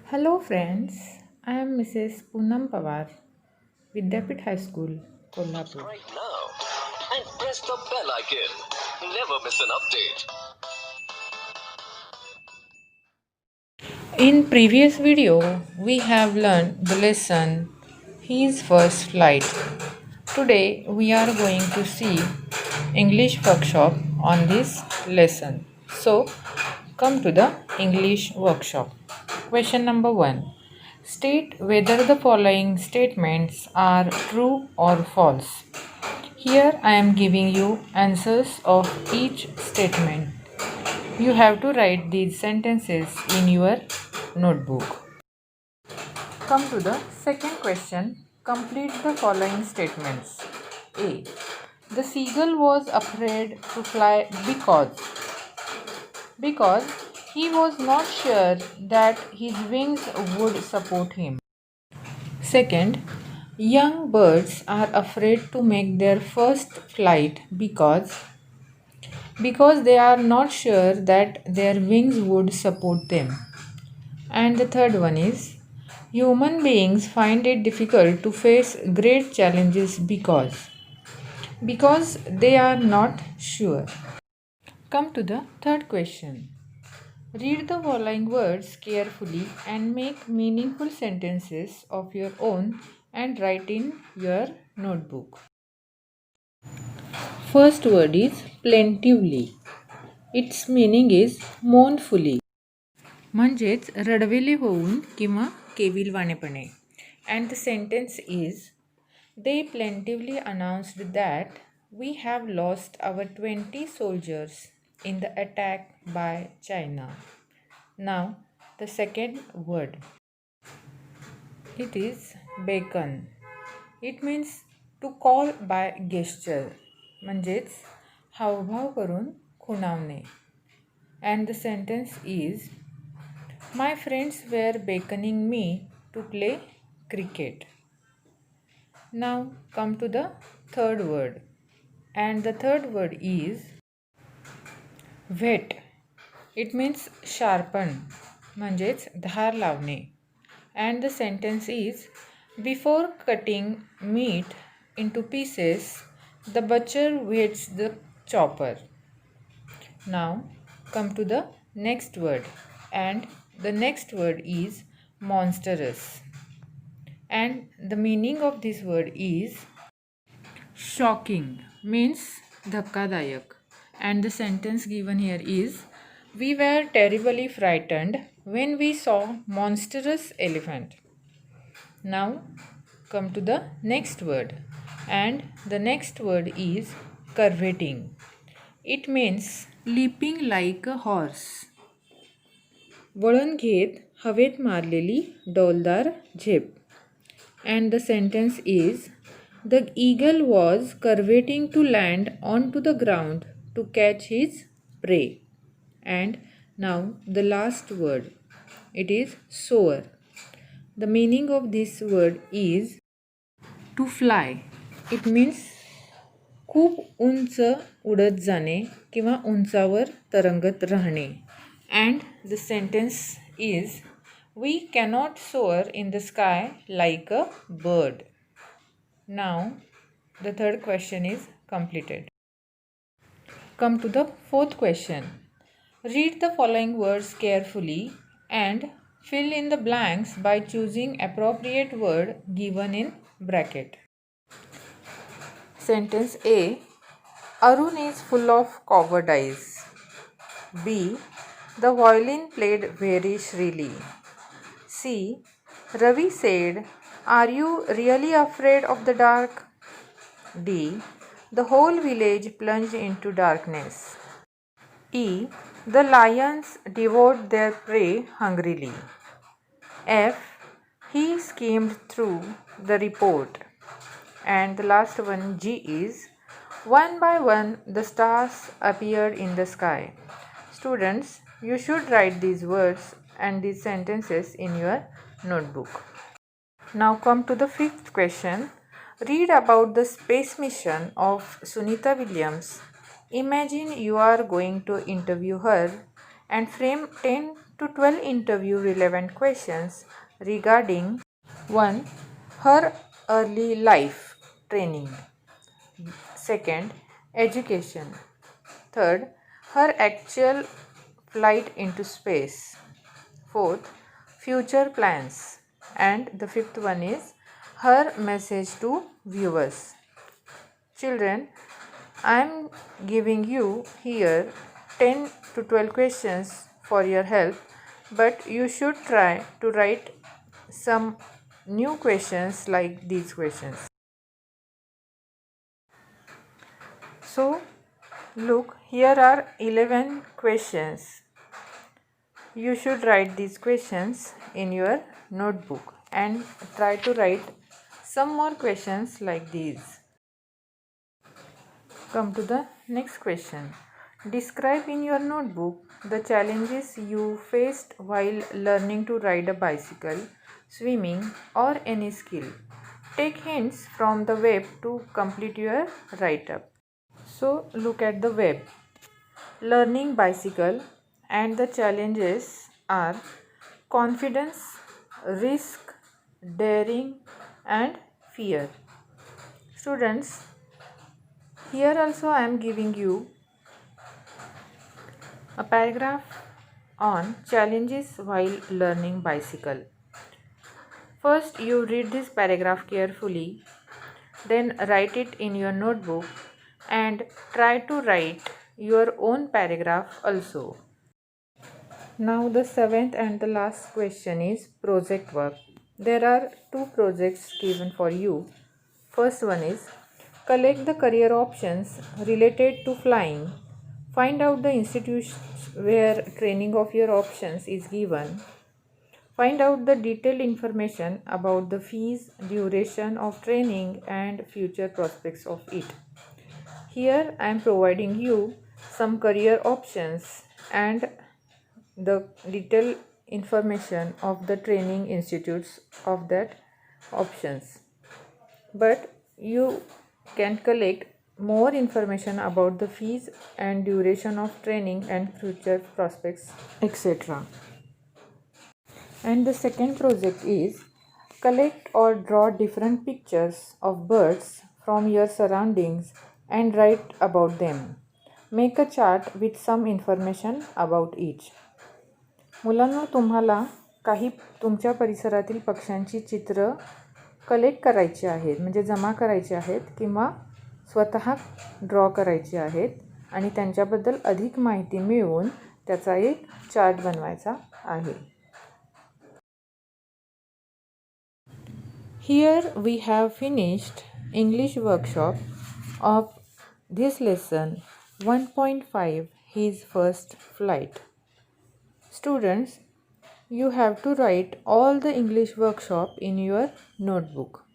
Hello friends, I am Mrs. Poonam Pawar, Vidyapit High School, Kolhapur. Right now and press the bell icon. Never miss an update. In previous video, we have learned the lesson His First Flight. Today we are going to see English workshop on this lesson. So, come to the English workshop. Question number 1. State whether the following statements are true or false. Here I am giving you answers of each statement. You have to write these sentences in your notebook. Come to the second question. Complete the following statements. A. The seagull was afraid to fly because he was not sure that his wings would support him. Second, young birds are afraid to make their first flight because they are not sure that their wings would support them. And the third one is human beings find it difficult to face great challenges because they are not sure. Come to the third question. Read the following words carefully and make meaningful sentences of your own and write in your notebook. First word is plentifully. Its meaning is mournfully. म्हणजेच रडवेले होऊन किंवा केविलवाणेपणे. And the sentence is they plaintively announced that we have lost our 20 soldiers in the attack by China. Now the second word. It is beckon. It means to call by gesture. म्हणजेच हावभाव करून खुणावणे. And the sentence is my friends were beckoning me to play cricket. Now come to the third word. And the third word is whet. It means sharpen. म्हणजेच धार लावणे. And the sentence is before cutting meat into pieces, the butcher whets the chopper. Now come to the next word. And the next word is monstrous. And the meaning of this word is shocking, means dhakkadayak. And the sentence given here is we were terribly frightened when we saw monstrous elephant. Now come to the next word. And the next word is curveting. It means leaping like a horse. वळण घेत हवेत मारलेली डौलदार झेप. And the sentence is the eagle was curveting to land onto the ground to catch his prey. And now the last word. It is soar. The meaning of this word is to fly. It means खूप उंच उडत जाणे किंवा उंचावर तरंगत राहणे. And the sentence is we cannot soar in the sky like a bird. Now the third question is completed. Come to the fourth question. Read the following words carefully and fill in the blanks by choosing appropriate word given in bracket. Sentence A. Arun is full of cowardice. B. The violin played very shrilly. C. Ravi said, are you really afraid of the dark? D. The whole village plunged into darkness. E. The lions devoured their prey hungrily. F. He skimmed through the report. And the last one, G, is one by one the stars appeared in the sky. Students, you should write these words and these sentences in your notebook. Now come to the fifth question. Read about the space mission of Sunita Williams. Imagine you are going to interview her and frame 10 to 12 interview relevant questions regarding 1. Her early life training. Second, education. Third, her actual flight into space. Fourth, future plans. And the fifth one is her message to viewers. Children, I am giving you here 10 to 12 questions for your help, but you should try to write some new questions like these questions. So, look, here are 11 questions. You should write these questions in your notebook and try to write some more questions like these. Come to the next question. Describe in your notebook the challenges you faced while learning to ride a bicycle, swimming, or any skill. Take hints from the web to complete your write-up. So, look at the web. Learning bicycle and the challenges are confidence, risk, daring, and fear. Students, here also I am giving you a paragraph on challenges while learning bicycle. First, you read this paragraph carefully, then write it in your notebook and try to write your own paragraph also. Now the seventh and the last question is project work. There are two projects given for you. First one is collect the career options related to flying. Find out the institutions where training of your options is given. Find out the detailed information about the fees, duration of training and future prospects of it. Here I am providing you some career options and the detailed information of the training institutes of that options. But you can collect more information about the fees and duration of training and future prospects, etc. And the second project is collect or draw different pictures of birds from your surroundings and write about them. Make a chart with some information about each. मुलांनो, तुम्हाला काही तुमच्या परिसरातील पक्ष्यांची चित्र collect करायची आहेत, म्हणजे जमा करायची आहेत किंवा स्वतः ड्रॉ करायची आहेत आणि त्यांच्याबद्दल अधिक माहिती मिळवून त्याचा एक चार्ट बनवायचा आहे. Here we have finished English workshop of this lesson 1.5 His First Flight. Students, you have to write all the English workshop in your notebook.